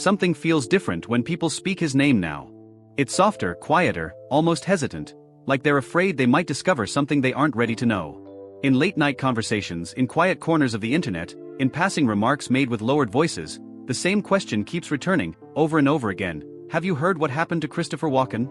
Something feels different when people speak his name now. It's softer, quieter, almost hesitant, like they're afraid they might discover something they aren't ready to know. In late-night conversations, in quiet corners of the internet, in passing remarks made with lowered voices, the same question keeps returning, over and over again. Have you heard what happened to Christopher Walken?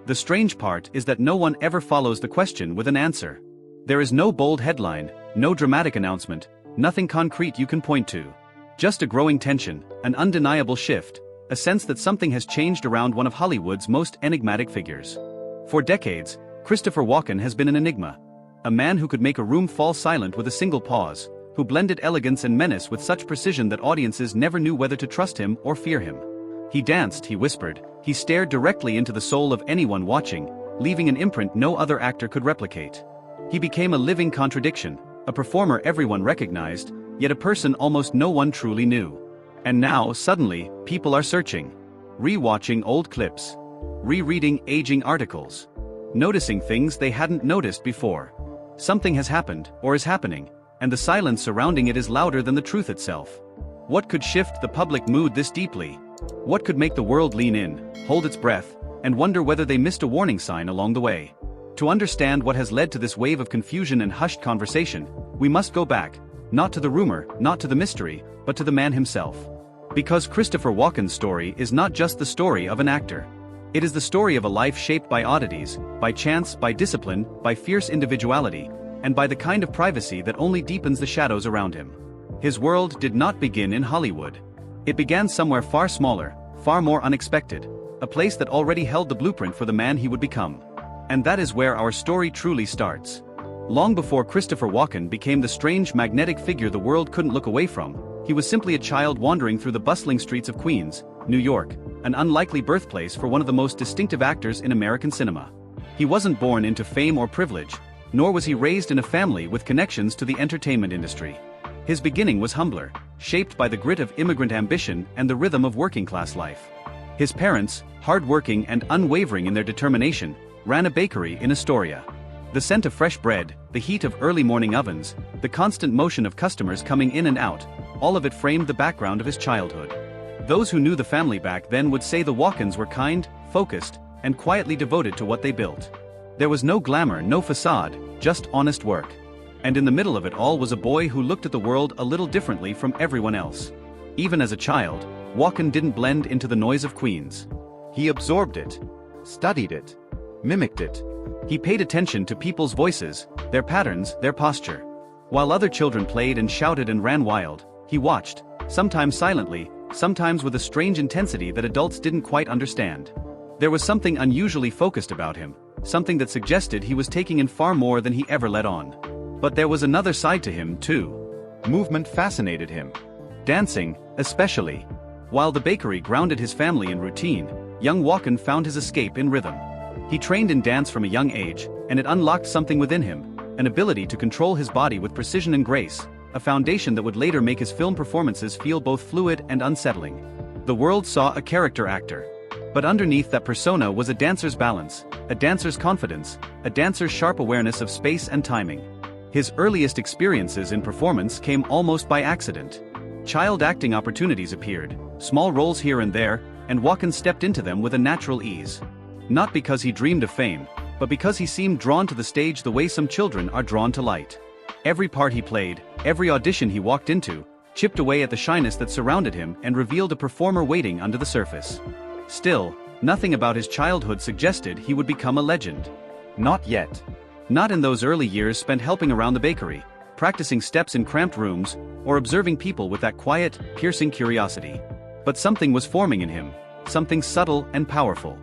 The strange part is that no one ever follows the question with an answer. There is no bold headline, no dramatic announcement, nothing concrete you can point to. Just a growing tension, an undeniable shift, a sense that something has changed around one of Hollywood's most enigmatic figures. For decades, Christopher Walken has been an enigma. A man who could make a room fall silent with a single pause, who blended elegance and menace with such precision that audiences never knew whether to trust him or fear him. He danced, he whispered, he stared directly into the soul of anyone watching, leaving an imprint no other actor could replicate. He became a living contradiction, a performer everyone recognized, yet a person almost no one truly knew. And now, suddenly, people are searching, re-watching old clips, rereading aging articles, noticing things they hadn't noticed before. Something has happened, or is happening, and the silence surrounding it is louder than the truth itself. What could shift the public mood this deeply? What could make the world lean in, hold its breath, and wonder whether they missed a warning sign along the way? To understand what has led to this wave of confusion and hushed conversation, we must go back, not to the rumor, not to the mystery, but to the man himself. Because Christopher Walken's story is not just the story of an actor. It is the story of a life shaped by oddities, by chance, by discipline, by fierce individuality, and by the kind of privacy that only deepens the shadows around him. His world did not begin in Hollywood. It began somewhere far smaller, far more unexpected, a place that already held the blueprint for the man he would become. And that is where our story truly starts. Long before Christopher Walken became the strange magnetic figure the world couldn't look away from, he was simply a child wandering through the bustling streets of Queens, New York, an unlikely birthplace for one of the most distinctive actors in American cinema. He wasn't born into fame or privilege, nor was he raised in a family with connections to the entertainment industry. His beginning was humbler, shaped by the grit of immigrant ambition and the rhythm of working-class life. His parents, hard-working and unwavering in their determination, ran a bakery in Astoria. The scent of fresh bread, the heat of early morning ovens, the constant motion of customers coming in and out, all of it framed the background of his childhood. Those who knew the family back then would say the Walkens were kind, focused, and quietly devoted to what they built. There was no glamour, no facade, just honest work. And in the middle of it all was a boy who looked at the world a little differently from everyone else. Even as a child, Walken didn't blend into the noise of Queens. He absorbed it, studied it, mimicked it. He paid attention to people's voices, their patterns, their posture. While other children played and shouted and ran wild, he watched, sometimes silently, sometimes with a strange intensity that adults didn't quite understand. There was something unusually focused about him, something that suggested he was taking in far more than he ever let on. But there was another side to him, too. Movement fascinated him. Dancing, especially. While the bakery grounded his family in routine, young Walken found his escape in rhythm. He trained in dance from a young age, and it unlocked something within him, an ability to control his body with precision and grace, a foundation that would later make his film performances feel both fluid and unsettling. The world saw a character actor. But underneath that persona was a dancer's balance, a dancer's confidence, a dancer's sharp awareness of space and timing. His earliest experiences in performance came almost by accident. Child acting opportunities appeared, small roles here and there, and Walken stepped into them with a natural ease. Not because he dreamed of fame, but because he seemed drawn to the stage the way some children are drawn to light. Every part he played, every audition he walked into, chipped away at the shyness that surrounded him and revealed a performer waiting under the surface. Still, nothing about his childhood suggested he would become a legend. Not yet. Not in those early years spent helping around the bakery, practicing steps in cramped rooms, or observing people with that quiet, piercing curiosity. But something was forming in him, something subtle and powerful.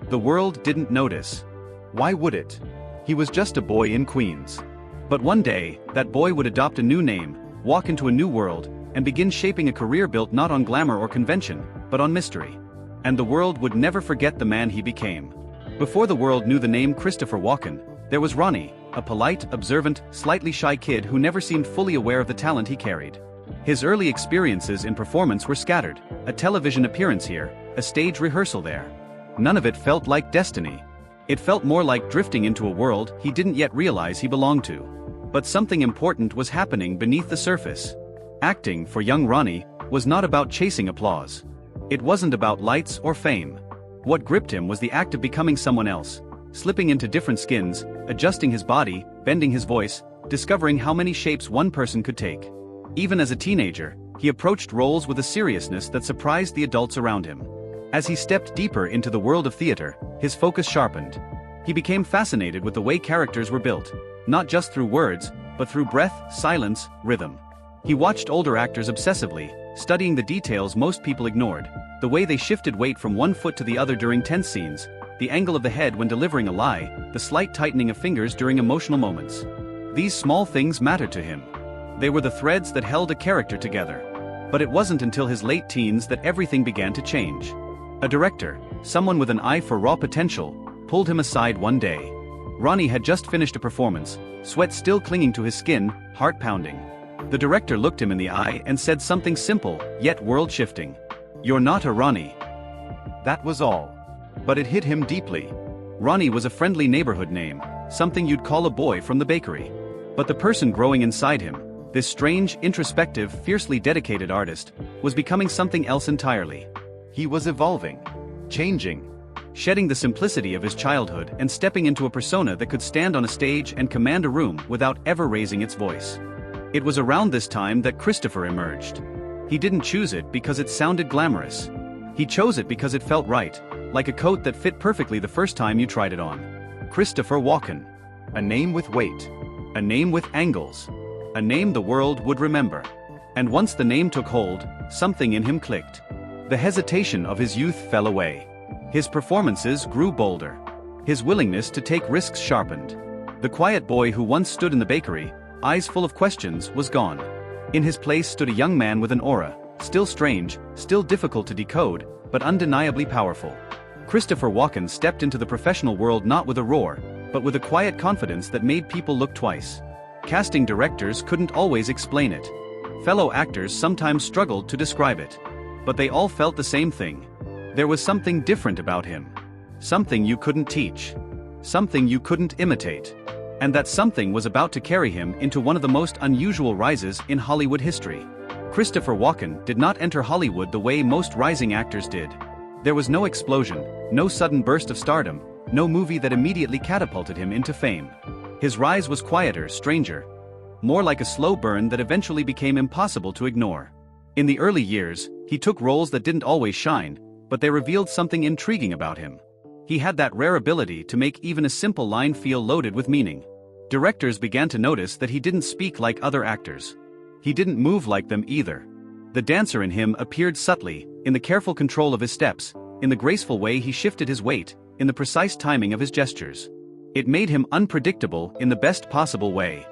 The world didn't notice. Why would it? He was just a boy in Queens. But one day, that boy would adopt a new name, walk into a new world, and begin shaping a career built not on glamour or convention, but on mystery. And the world would never forget the man he became. Before the world knew the name Christopher Walken, there was Ronnie, a polite, observant, slightly shy kid who never seemed fully aware of the talent he carried. His early experiences in performance were scattered, a television appearance here, a stage rehearsal there. None of it felt like destiny. It felt more like drifting into a world he didn't yet realize he belonged to. But something important was happening beneath the surface. Acting, for young Ronnie, was not about chasing applause. It wasn't about lights or fame. What gripped him was the act of becoming someone else, slipping into different skins, adjusting his body, bending his voice, discovering how many shapes one person could take. Even as a teenager, he approached roles with a seriousness that surprised the adults around him. As he stepped deeper into the world of theater, his focus sharpened. He became fascinated with the way characters were built, not just through words, but through breath, silence, rhythm. He watched older actors obsessively, studying the details most people ignored, the way they shifted weight from one foot to the other during tense scenes, the angle of the head when delivering a lie, the slight tightening of fingers during emotional moments. These small things mattered to him. They were the threads that held a character together. But it wasn't until his late teens that everything began to change. A director, someone with an eye for raw potential, pulled him aside one day. Ronnie had just finished a performance, sweat still clinging to his skin, heart pounding. The director looked him in the eye and said something simple, yet world-shifting. "You're not a Ronnie." That was all. But it hit him deeply. Ronnie was a friendly neighborhood name, something you'd call a boy from the bakery. But the person growing inside him, this strange, introspective, fiercely dedicated artist, was becoming something else entirely. He was evolving, changing, shedding the simplicity of his childhood and stepping into a persona that could stand on a stage and command a room without ever raising its voice. It was around this time that Christopher emerged. He didn't choose it because it sounded glamorous. He chose it because it felt right, like a coat that fit perfectly the first time you tried it on. Christopher Walken. A name with weight. A name with angles. A name the world would remember. And once the name took hold, something in him clicked. The hesitation of his youth fell away. His performances grew bolder. His willingness to take risks sharpened. The quiet boy who once stood in the bakery, eyes full of questions, was gone. In his place stood a young man with an aura, still strange, still difficult to decode, but undeniably powerful. Christopher Walken stepped into the professional world not with a roar, but with a quiet confidence that made people look twice. Casting directors couldn't always explain it. Fellow actors sometimes struggled to describe it. But they all felt the same thing. There was something different about him. Something you couldn't teach. Something you couldn't imitate. And that something was about to carry him into one of the most unusual rises in Hollywood history. Christopher Walken did not enter Hollywood the way most rising actors did. There was no explosion, no sudden burst of stardom, no movie that immediately catapulted him into fame. His rise was quieter, stranger. More like a slow burn that eventually became impossible to ignore. In the early years, he took roles that didn't always shine, but they revealed something intriguing about him. He had that rare ability to make even a simple line feel loaded with meaning. Directors began to notice that he didn't speak like other actors. He didn't move like them either. The dancer in him appeared subtly, in the careful control of his steps, in the graceful way he shifted his weight, in the precise timing of his gestures. It made him unpredictable in the best possible way.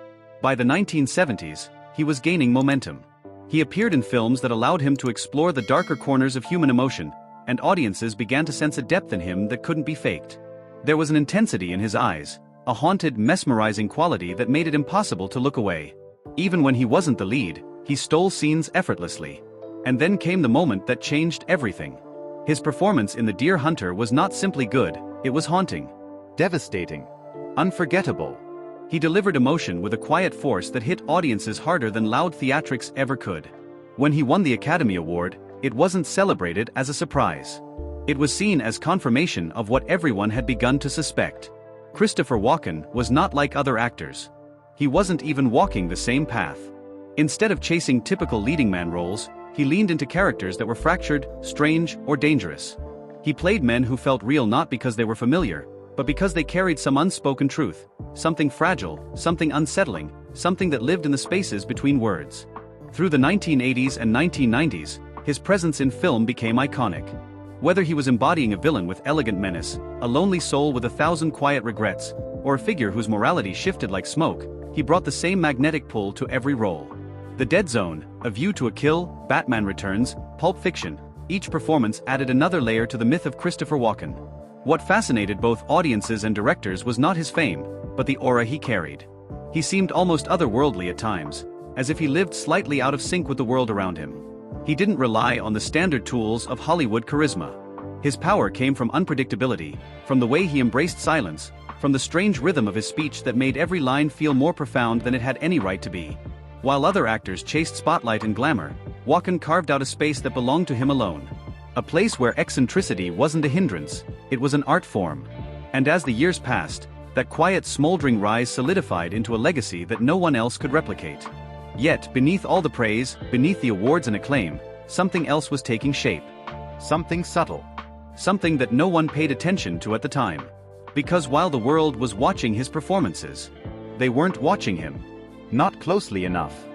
By the 1970s, he was gaining momentum. He appeared in films that allowed him to explore the darker corners of human emotion, and audiences began to sense a depth in him that couldn't be faked. There was an intensity in his eyes, a haunted, mesmerizing quality that made it impossible to look away. Even when he wasn't the lead, he stole scenes effortlessly. And then came the moment that changed everything. His performance in The Deer Hunter was not simply good, it was haunting. Devastating. Unforgettable. He delivered emotion with a quiet force that hit audiences harder than loud theatrics ever could. When he won the Academy Award, it wasn't celebrated as a surprise. It was seen as confirmation of what everyone had begun to suspect. Christopher Walken was not like other actors. He wasn't even walking the same path. Instead of chasing typical leading man roles, he leaned into characters that were fractured, strange, or dangerous. He played men who felt real not because they were familiar, but because they carried some unspoken truth, something fragile, something unsettling, something that lived in the spaces between words. Through the 1980s and 1990s, his presence in film became iconic. Whether he was embodying a villain with elegant menace, a lonely soul with 1,000 quiet regrets, or a figure whose morality shifted like smoke, he brought the same magnetic pull to every role. The Dead Zone, A View to a Kill, Batman Returns, Pulp Fiction, each performance added another layer to the myth of Christopher Walken. What fascinated both audiences and directors was not his fame, but the aura he carried. He seemed almost otherworldly at times, as if he lived slightly out of sync with the world around him. He didn't rely on the standard tools of Hollywood charisma. His power came from unpredictability, from the way he embraced silence, from the strange rhythm of his speech that made every line feel more profound than it had any right to be. While other actors chased spotlight and glamour, Walken carved out a space that belonged to him alone. A place where eccentricity wasn't a hindrance, it was an art form. And as the years passed, that quiet smoldering rise solidified into a legacy that no one else could replicate. Yet, beneath all the praise, beneath the awards and acclaim, something else was taking shape. Something subtle. Something that no one paid attention to at the time. Because while the world was watching his performances, they weren't watching him. Not closely enough.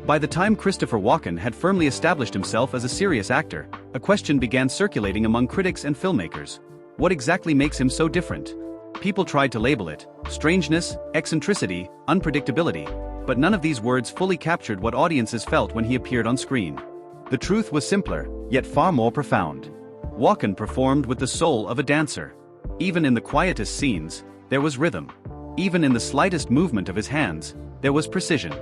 By the time Christopher Walken had firmly established himself as a serious actor, a question began circulating among critics and filmmakers. What exactly makes him so different? People tried to label it strangeness, eccentricity, unpredictability, but none of these words fully captured what audiences felt when he appeared on screen. The truth was simpler, yet far more profound. Walken performed with the soul of a dancer. Even in the quietest scenes, there was rhythm. Even in the slightest movement of his hands, there was precision.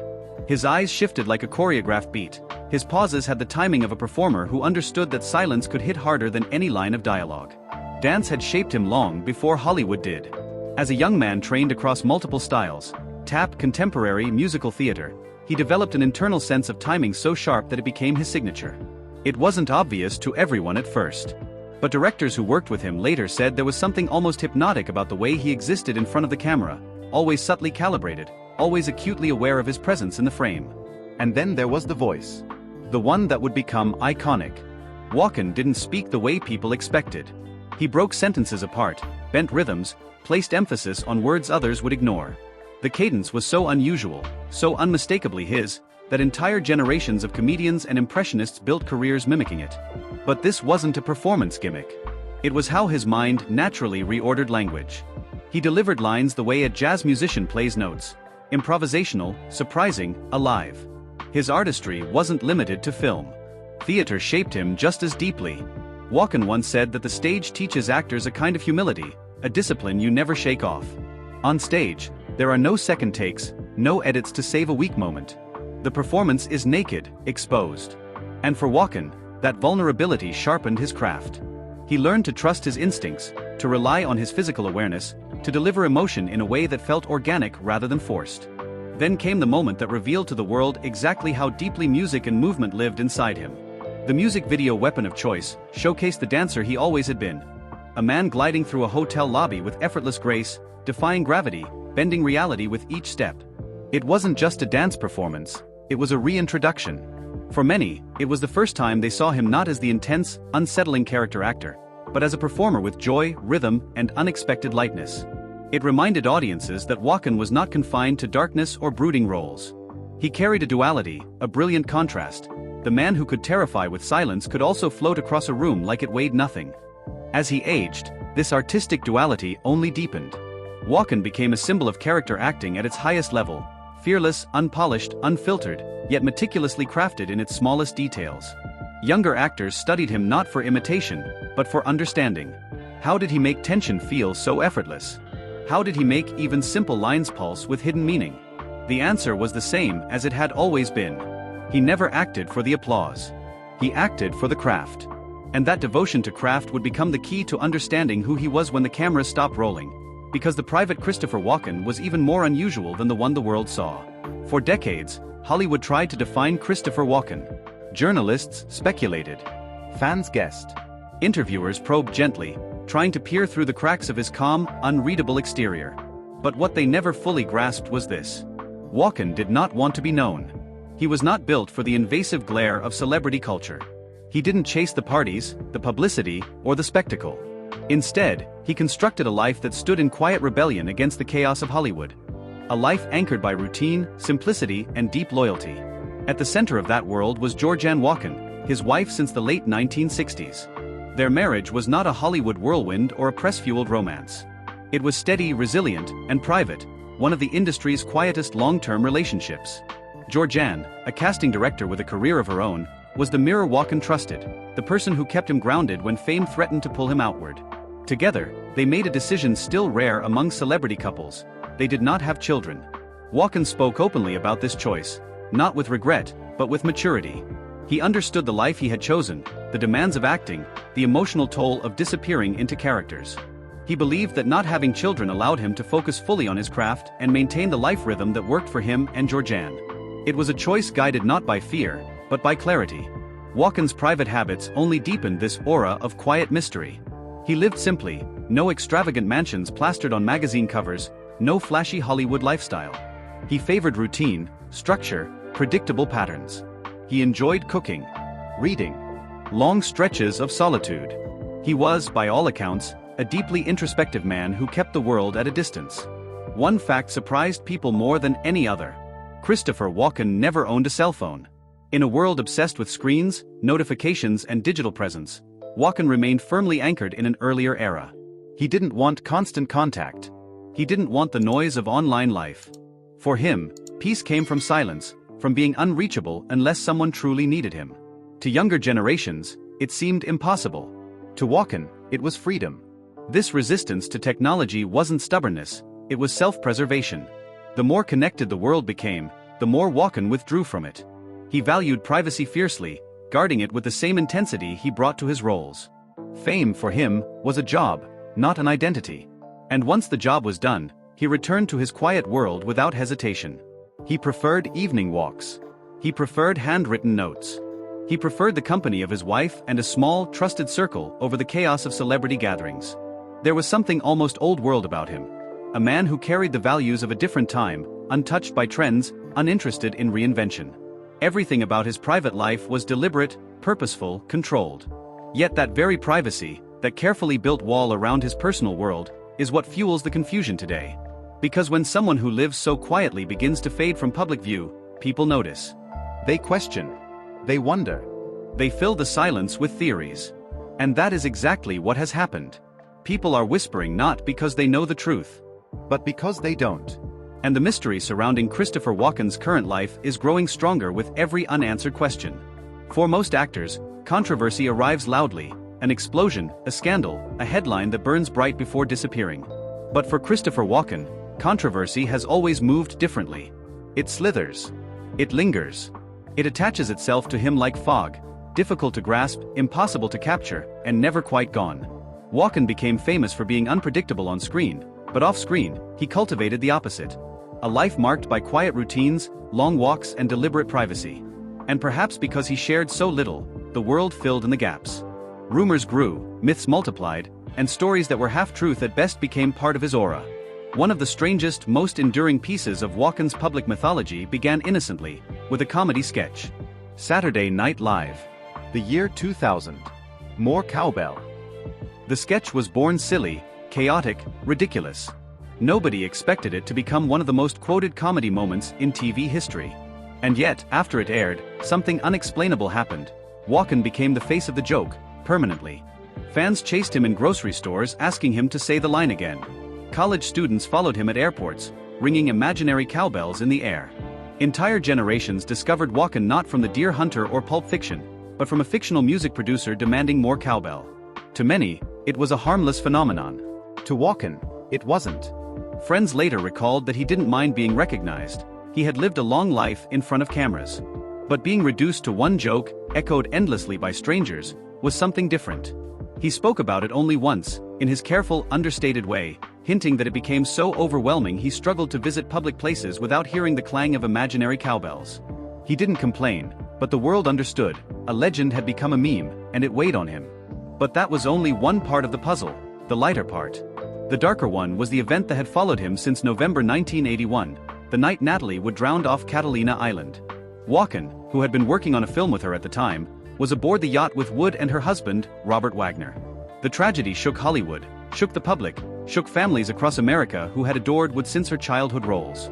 His eyes shifted like a choreographed beat. His pauses had the timing of a performer who understood that silence could hit harder than any line of dialogue. Dance had shaped him long before Hollywood did. As a young man trained across multiple styles, tap, contemporary, musical theater, he developed an internal sense of timing so sharp that it became his signature. It wasn't obvious to everyone at first. But directors who worked with him later said there was something almost hypnotic about the way he existed in front of the camera, always subtly calibrated, always acutely aware of his presence in the frame. And then there was the voice. The one that would become iconic. Walken didn't speak the way people expected. He broke sentences apart, bent rhythms, placed emphasis on words others would ignore. The cadence was so unusual, so unmistakably his, that entire generations of comedians and impressionists built careers mimicking it. But this wasn't a performance gimmick. It was how his mind naturally reordered language. He delivered lines the way a jazz musician plays notes. Improvisational, surprising, alive. His artistry wasn't limited to film. Theater shaped him just as deeply. Walken once said that the stage teaches actors a kind of humility, a discipline you never shake off. On stage, there are no second takes, no edits to save a weak moment. The performance is naked, exposed. And for Walken, that vulnerability sharpened his craft. He learned to trust his instincts, to rely on his physical awareness, to deliver emotion in a way that felt organic rather than forced. Then came the moment that revealed to the world exactly how deeply music and movement lived inside him. The music video Weapon of Choice showcased the dancer he always had been. A man gliding through a hotel lobby with effortless grace, defying gravity, bending reality with each step. It wasn't just a dance performance, it was a reintroduction. For many, it was the first time they saw him not as the intense, unsettling character actor, but as a performer with joy, rhythm, and unexpected lightness. It reminded audiences that Walken was not confined to darkness or brooding roles. He carried a duality, a brilliant contrast. The man who could terrify with silence could also float across a room like it weighed nothing. As he aged, this artistic duality only deepened. Walken became a symbol of character acting at its highest level, fearless, unpolished, unfiltered, yet meticulously crafted in its smallest details. Younger actors studied him not for imitation, but for understanding. How did he make tension feel so effortless? How did he make even simple lines pulse with hidden meaning? The answer was the same as it had always been. He never acted for the applause. He acted for the craft. And that devotion to craft would become the key to understanding who he was when the camera stopped rolling. Because the private Christopher Walken was even more unusual than the one the world saw. For decades, Hollywood tried to define Christopher Walken. Journalists speculated. Fans guessed. Interviewers probed gently, trying to peer through the cracks of his calm, unreadable exterior. But what they never fully grasped was this. Walken did not want to be known. He was not built for the invasive glare of celebrity culture. He didn't chase the parties, the publicity, or the spectacle. Instead, he constructed a life that stood in quiet rebellion against the chaos of Hollywood. A life anchored by routine, simplicity, and deep loyalty. At the center of that world was Georgianne Walken, his wife since the late 1960s. Their marriage was not a Hollywood whirlwind or a press-fueled romance. It was steady, resilient, and private, one of the industry's quietest long-term relationships. Georgianne, a casting director with a career of her own, was the mirror Walken trusted, the person who kept him grounded when fame threatened to pull him outward. Together, they made a decision still rare among celebrity couples. They did not have children. Walken spoke openly about this choice, not with regret, but with maturity. He understood the life he had chosen, the demands of acting, the emotional toll of disappearing into characters. He believed that not having children allowed him to focus fully on his craft and maintain the life rhythm that worked for him and Georgianne. It was a choice guided not by fear, but by clarity. Walken's private habits only deepened this aura of quiet mystery. He lived simply, no extravagant mansions plastered on magazine covers, no flashy Hollywood lifestyle. He favored routine, structure, predictable patterns. He enjoyed cooking, reading, long stretches of solitude. He was, by all accounts, a deeply introspective man who kept the world at a distance. One fact surprised people more than any other. Christopher Walken never owned a cell phone. In a world obsessed with screens, notifications and digital presence, Walken remained firmly anchored in an earlier era. He didn't want constant contact. He didn't want the noise of online life. For him, peace came from silence, from being unreachable unless someone truly needed him. To younger generations, it seemed impossible. To Walken, it was freedom. This resistance to technology wasn't stubbornness, it was self-preservation. The more connected the world became, the more Walken withdrew from it. He valued privacy fiercely, guarding it with the same intensity he brought to his roles. Fame for him was a job, not an identity. And once the job was done, he returned to his quiet world without hesitation. He preferred evening walks. He preferred handwritten notes. He preferred the company of his wife and a small, trusted circle over the chaos of celebrity gatherings. There was something almost old-world about him. A man who carried the values of a different time, untouched by trends, uninterested in reinvention. Everything about his private life was deliberate, purposeful, controlled. Yet that very privacy, that carefully built wall around his personal world, is what fuels the confusion today. Because when someone who lives so quietly begins to fade from public view, people notice. They question. They wonder. They fill the silence with theories. And that is exactly what has happened. People are whispering not because they know the truth, but because they don't. And the mystery surrounding Christopher Walken's current life is growing stronger with every unanswered question. For most actors, controversy arrives loudly, an explosion, a scandal, a headline that burns bright before disappearing. But for Christopher Walken, controversy has always moved differently. It slithers. It lingers. It attaches itself to him like fog, difficult to grasp, impossible to capture, and never quite gone. Walken became famous for being unpredictable on screen, but off-screen, he cultivated the opposite. A life marked by quiet routines, long walks and deliberate privacy. And perhaps because he shared so little, the world filled in the gaps. Rumors grew, myths multiplied, and stories that were half-truth at best became part of his aura. One of the strangest, most enduring pieces of Walken's public mythology began innocently, with a comedy sketch. Saturday Night Live. The year 2000. More cowbell. The sketch was born silly, chaotic, ridiculous. Nobody expected it to become one of the most quoted comedy moments in TV history. And yet, after it aired, something unexplainable happened. Walken became the face of the joke, permanently. Fans chased him in grocery stores asking him to say the line again. College students followed him at airports, ringing imaginary cowbells in the air. Entire generations discovered Walken not from the Deer Hunter or Pulp Fiction, but from a fictional music producer demanding more cowbell. To many, it was a harmless phenomenon. To Walken, it wasn't. Friends later recalled that he didn't mind being recognized. He had lived a long life in front of cameras. But being reduced to one joke, echoed endlessly by strangers, was something different. He spoke about it only once, in his careful, understated way, hinting that it became so overwhelming he struggled to visit public places without hearing the clang of imaginary cowbells. He didn't complain, but the world understood. A legend had become a meme, and it weighed on him. But that was only one part of the puzzle, the lighter part. The darker one was the event that had followed him since November 1981, the night Natalie would drowned off Catalina Island. Walken, who had been working on a film with her at the time, was aboard the yacht with Wood and her husband, Robert Wagner. The tragedy shook Hollywood, shook the public, shook families across America who had adored Wood since her childhood roles.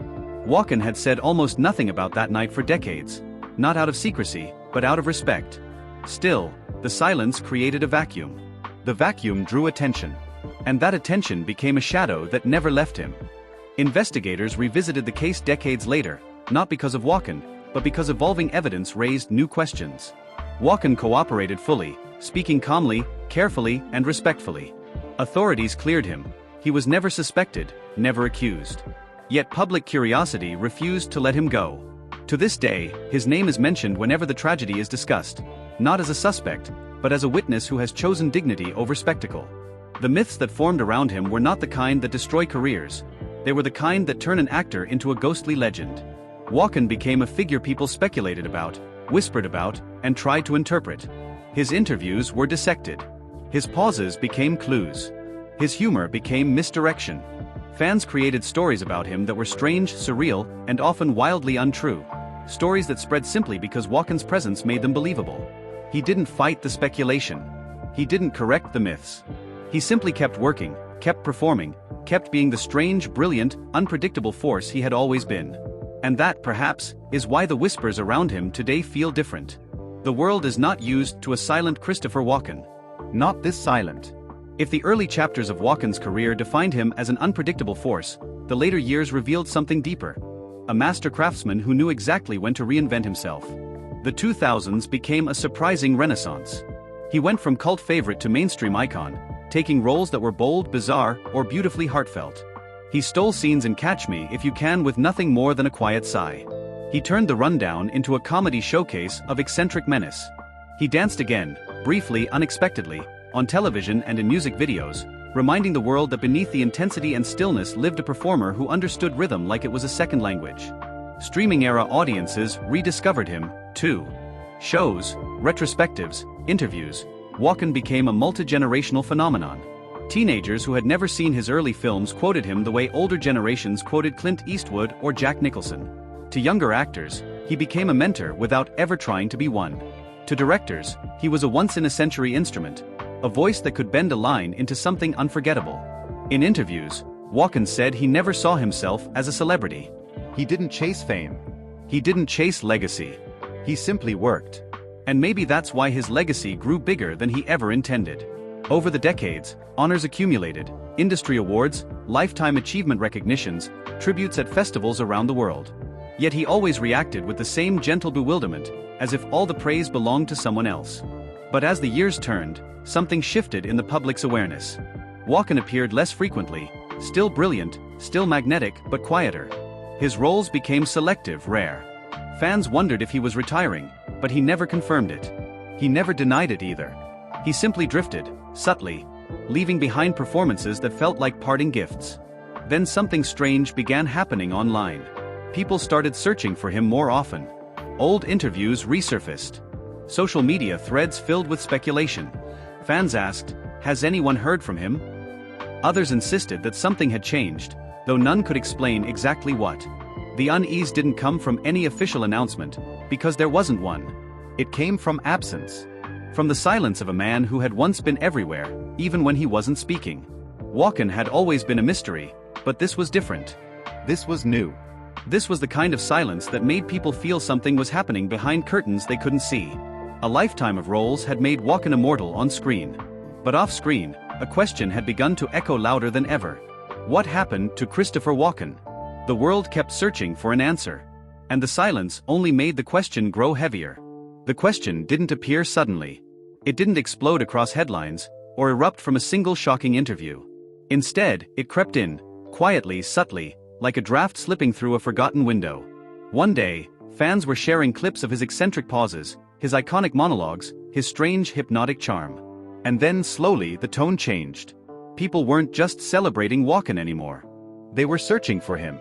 Walken had said almost nothing about that night for decades, not out of secrecy, but out of respect. Still, the silence created a vacuum. The vacuum drew attention. And that attention became a shadow that never left him. Investigators revisited the case decades later, not because of Walken, but because evolving evidence raised new questions. Walken cooperated fully, speaking calmly, carefully, and respectfully. Authorities cleared him. He was never suspected, never accused. Yet public curiosity refused to let him go. To this day, his name is mentioned whenever the tragedy is discussed, not as a suspect, but as a witness who has chosen dignity over spectacle. The myths that formed around him were not the kind that destroy careers. They were the kind that turn an actor into a ghostly legend. Walken became a figure people speculated about, whispered about, and tried to interpret. His interviews were dissected. His pauses became clues. His humor became misdirection. Fans created stories about him that were strange, surreal, and often wildly untrue. Stories that spread simply because Walken's presence made them believable. He didn't fight the speculation. He didn't correct the myths. He simply kept working, kept performing, kept being the strange, brilliant, unpredictable force he had always been. And that, perhaps, is why the whispers around him today feel different. The world is not used to a silent Christopher Walken. Not this silent. If the early chapters of Walken's career defined him as an unpredictable force, the later years revealed something deeper. A master craftsman who knew exactly when to reinvent himself. The 2000s became a surprising renaissance. He went from cult favorite to mainstream icon, taking roles that were bold, bizarre, or beautifully heartfelt. He stole scenes in Catch Me If You Can with nothing more than a quiet sigh. He turned The Rundown into a comedy showcase of eccentric menace. He danced again, briefly, unexpectedly, on television and in music videos, reminding the world that beneath the intensity and stillness lived a performer who understood rhythm like it was a second language. Streaming-era audiences rediscovered him, too. Shows, retrospectives, interviews, Walken became a multi-generational phenomenon. Teenagers who had never seen his early films quoted him the way older generations quoted Clint Eastwood or Jack Nicholson. To younger actors, he became a mentor without ever trying to be one. To directors, he was a once-in-a-century instrument, a voice that could bend a line into something unforgettable. In interviews, Walken said he never saw himself as a celebrity. He didn't chase fame. He didn't chase legacy. He simply worked. And maybe that's why his legacy grew bigger than he ever intended. Over the decades, honors accumulated, industry awards, lifetime achievement recognitions, tributes at festivals around the world. Yet he always reacted with the same gentle bewilderment, as if all the praise belonged to someone else. But as the years turned, something shifted in the public's awareness. Walken appeared less frequently, still brilliant, still magnetic, but quieter. His roles became selective, rare. Fans wondered if he was retiring, but he never confirmed it. He never denied it either. He simply drifted, subtly, leaving behind performances that felt like parting gifts. Then something strange began happening online. People started searching for him more often. Old interviews resurfaced. Social media threads filled with speculation. Fans asked, "Has anyone heard from him?" Others insisted that something had changed, though none could explain exactly what. The unease didn't come from any official announcement, because there wasn't one. It came from absence. From the silence of a man who had once been everywhere, even when he wasn't speaking. Walken had always been a mystery, but this was different. This was new. This was the kind of silence that made people feel something was happening behind curtains they couldn't see. A lifetime of roles had made Walken immortal on screen. But off-screen, a question had begun to echo louder than ever. What happened to Christopher Walken? The world kept searching for an answer. And the silence only made the question grow heavier. The question didn't appear suddenly. It didn't explode across headlines, or erupt from a single shocking interview. Instead, it crept in, quietly, subtly, like a draft slipping through a forgotten window. One day, fans were sharing clips of his eccentric pauses, his iconic monologues, his strange hypnotic charm. And then, slowly, the tone changed. People weren't just celebrating Walken anymore. They were searching for him.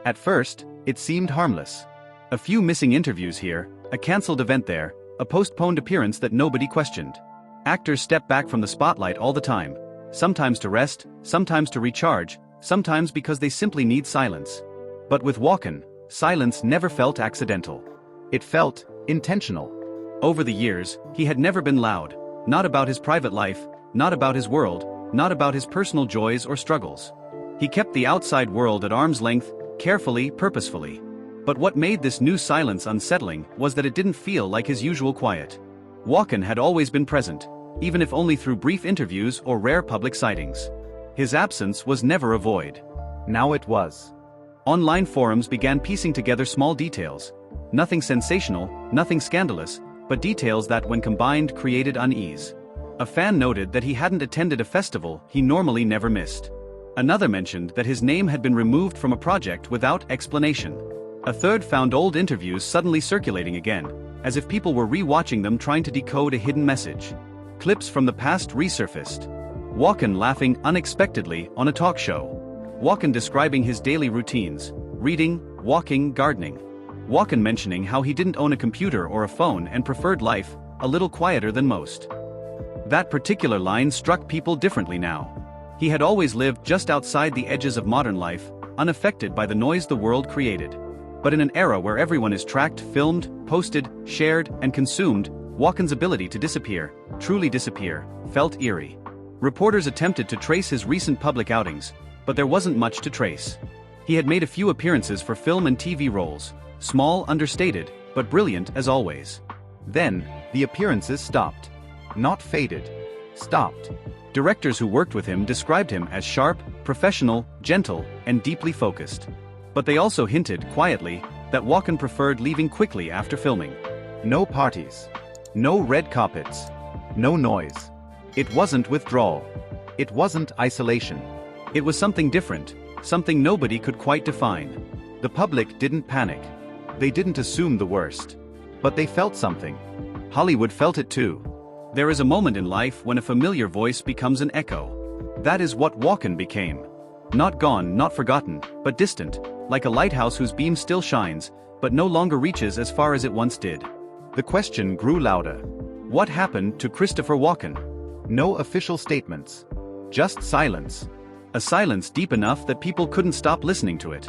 At first, it seemed harmless. A few missing interviews here, a cancelled event there, a postponed appearance that nobody questioned. Actors step back from the spotlight all the time, sometimes to rest, sometimes to recharge, sometimes because they simply need silence. But with Walken, silence never felt accidental. It felt intentional. Over the years, he had never been loud, not about his private life, not about his world, not about his personal joys or struggles. He kept the outside world at arm's length, carefully, purposefully. But what made this new silence unsettling was that it didn't feel like his usual quiet. Walken had always been present, even if only through brief interviews or rare public sightings. His absence was never a void. Now it was. Online forums began piecing together small details. Nothing sensational, nothing scandalous, but details that, when combined, created unease. A fan noted that he hadn't attended a festival he normally never missed. Another mentioned that his name had been removed from a project without explanation. A third found old interviews suddenly circulating again, as if people were re-watching them trying to decode a hidden message. Clips from the past resurfaced. Walken laughing unexpectedly on a talk show. Walken describing his daily routines, reading, walking, gardening. Walken mentioning how he didn't own a computer or a phone and preferred life a little quieter than most. That particular line struck people differently now. He had always lived just outside the edges of modern life, unaffected by the noise the world created. But in an era where everyone is tracked, filmed, posted, shared, and consumed, Walken's ability to disappear, truly disappear, felt eerie. Reporters attempted to trace his recent public outings, but there wasn't much to trace. He had made a few appearances for film and TV roles, small, understated, but brilliant as always. Then, the appearances stopped. Not faded. Stopped. Directors who worked with him described him as sharp, professional, gentle, and deeply focused. But they also hinted, quietly, that Walken preferred leaving quickly after filming. No parties. No red carpets. No noise. It wasn't withdrawal. It wasn't isolation. It was something different, something nobody could quite define. The public didn't panic. They didn't assume the worst. But they felt something. Hollywood felt it too. There is a moment in life when a familiar voice becomes an echo. That is what Walken became. Not gone, not forgotten, but distant, like a lighthouse whose beam still shines, but no longer reaches as far as it once did. The question grew louder. What happened to Christopher Walken? No official statements. Just silence. A silence deep enough that people couldn't stop listening to it.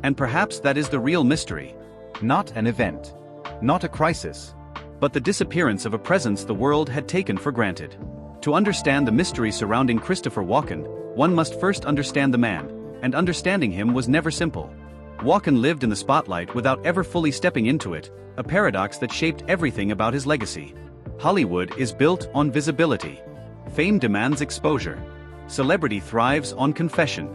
And perhaps that is the real mystery. Not an event. Not a crisis. But the disappearance of a presence the world had taken for granted. To understand the mystery surrounding Christopher Walken, one must first understand the man, and understanding him was never simple. Walken lived in the spotlight without ever fully stepping into it, a paradox that shaped everything about his legacy. Hollywood is built on visibility. Fame demands exposure. Celebrity thrives on confession.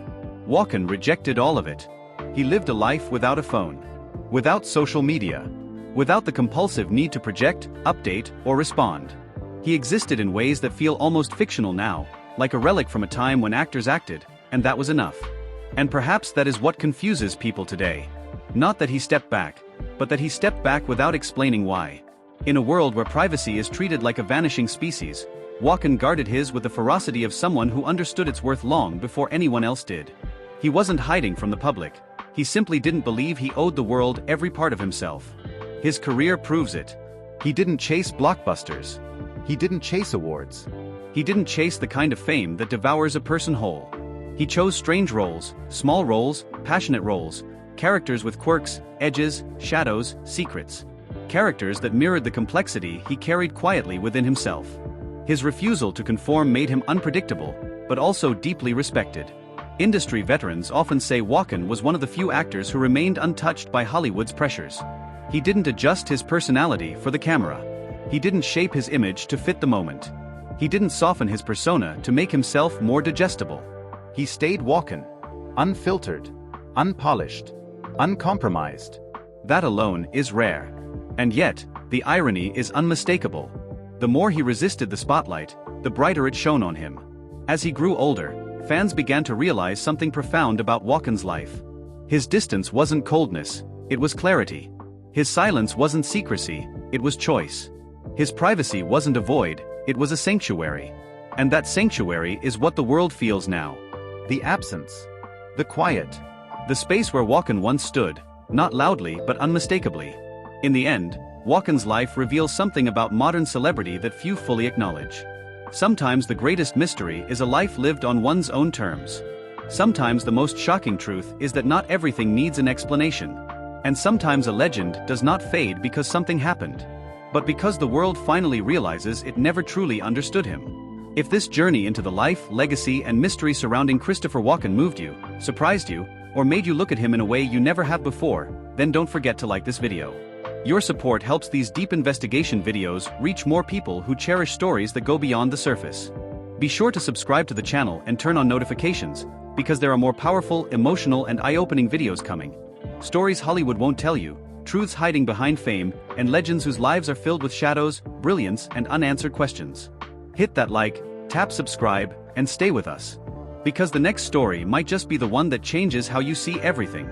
Walken rejected all of it. He lived a life without a phone. Without social media. Without the compulsive need to project, update, or respond. He existed in ways that feel almost fictional now, like a relic from a time when actors acted, and that was enough. And perhaps that is what confuses people today. Not that he stepped back, but that he stepped back without explaining why. In a world where privacy is treated like a vanishing species, Walken guarded his with the ferocity of someone who understood its worth long before anyone else did. He wasn't hiding from the public. He simply didn't believe he owed the world every part of himself. His career proves it. He didn't chase blockbusters. He didn't chase awards. He didn't chase the kind of fame that devours a person whole. He chose strange roles, small roles, passionate roles, characters with quirks, edges, shadows, secrets. Characters that mirrored the complexity he carried quietly within himself. His refusal to conform made him unpredictable, but also deeply respected. Industry veterans often say Walken was one of the few actors who remained untouched by Hollywood's pressures. He didn't adjust his personality for the camera. He didn't shape his image to fit the moment. He didn't soften his persona to make himself more digestible. He stayed Walken. Unfiltered. Unpolished. Uncompromised. That alone is rare. And yet, the irony is unmistakable. The more he resisted the spotlight, the brighter it shone on him. As he grew older, fans began to realize something profound about Walken's life. His distance wasn't coldness, it was clarity. His silence wasn't secrecy, it was choice. His privacy wasn't a void, it was a sanctuary. And that sanctuary is what the world feels now. The absence. The quiet. The space where Walken once stood, not loudly but unmistakably. In the end, Walken's life reveals something about modern celebrity that few fully acknowledge. Sometimes the greatest mystery is a life lived on one's own terms. Sometimes the most shocking truth is that not everything needs an explanation. And sometimes a legend does not fade because something happened, but because the world finally realizes it never truly understood him. If this journey into the life, legacy, and mystery surrounding Christopher Walken moved you, surprised you, or made you look at him in a way you never have before, then don't forget to like this video. Your support helps these deep investigation videos reach more people who cherish stories that go beyond the surface. Be sure to subscribe to the channel and turn on notifications, because there are more powerful, emotional, and eye-opening videos coming. Stories Hollywood won't tell you, truths hiding behind fame, and legends whose lives are filled with shadows, brilliance, and unanswered questions. Hit that like, tap subscribe, and stay with us. Because the next story might just be the one that changes how you see everything.